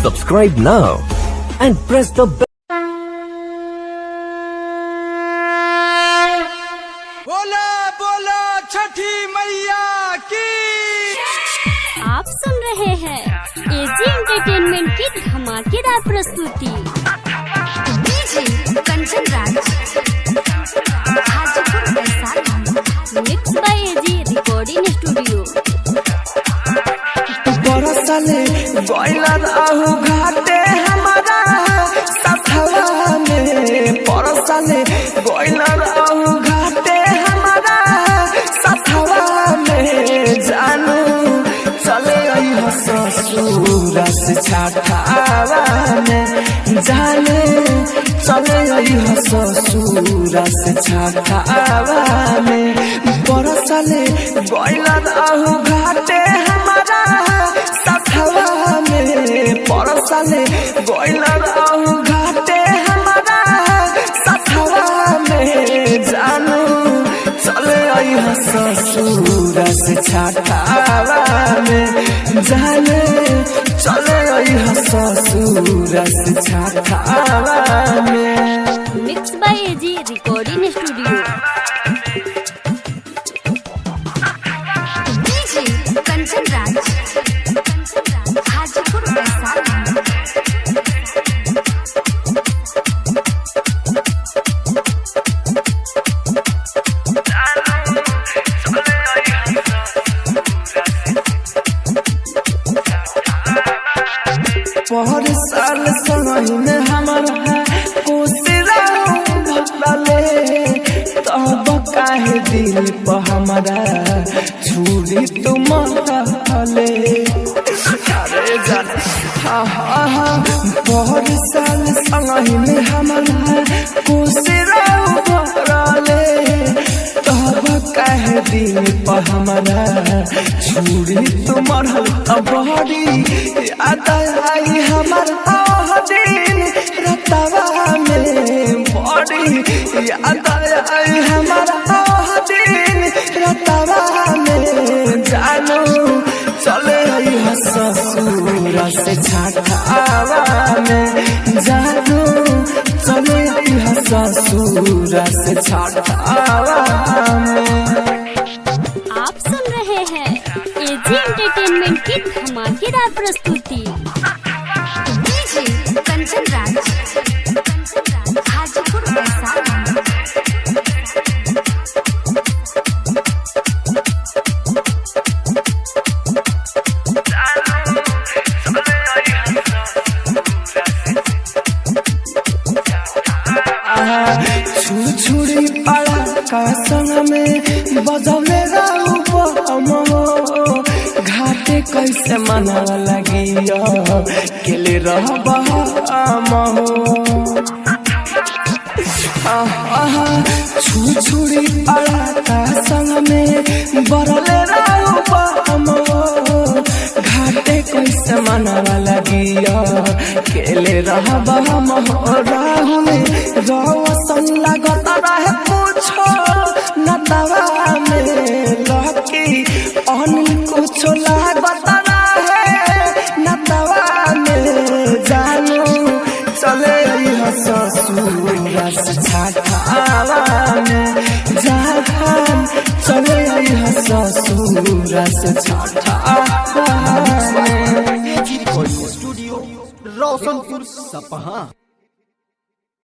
Subscribe now and press the bell. बोला बोला छठी मैया की। आप सुन रहे हैं एजी एंटरटेनमेंट की धमाकेदार प्रस्तुति। DJ Kanchan Raj, Hajipur Vaishali. Mix by AG recording studio. बरसले गइलर आहु घाटे हमारा सथवा में, बरसले गइलर आहु घाटे हमारा सथवा में। जानू चले आई ससुर से छाठावा में, जाने चले आई ससुर से छाठावा में। बरसले गइलर आहु घाटे हमारा सथवा में, बरसले गइलर आहु घाटे हमारा सथवा में। जानू चले आई ससुर से छाठावा में, जाने चले आई ससुर से छाठावा में। Mix by AG recording studio. DJ Kanchan Raj, Hajipur Vaishali. पर साल समय में हमारा कोसिरा भले, तब काहे दिल पर हमारा छुरी तुम हले। अरे जान पर साल समय में हमारा कोसिरा भले, तब काहे दिल पर हमारा छुरी तुम बड़ी याद आई हमार दिन रतवा में, बड़ी याद आई हमार दिन रतवा में। जानू चले आई ससुर से छाठावा में, जानू चले आई ससुर से छाठावा में। आप सुन रहे हैं एजी एंटरटेनमेंट की धमाकेदार प्रस्तुति। डीजे कंचन राज, हाजीपुर वैशाली। छुरी पड़ा का संग में बजौले घाटे कैसे मना लगी केले रहबा छुरी पड़ा का संग में बरले घाटे कैसे मना लगी केले रहबा राहुल रौसन लागत रहे पूछो नतवा में, लकी अनिल कुछो लागत रहे नतवा में। जानू चले आई ससुर से छाठावा में, जान चले आई ससुर से छाठावा में। स्टूडियो रोशनपुर सपहा।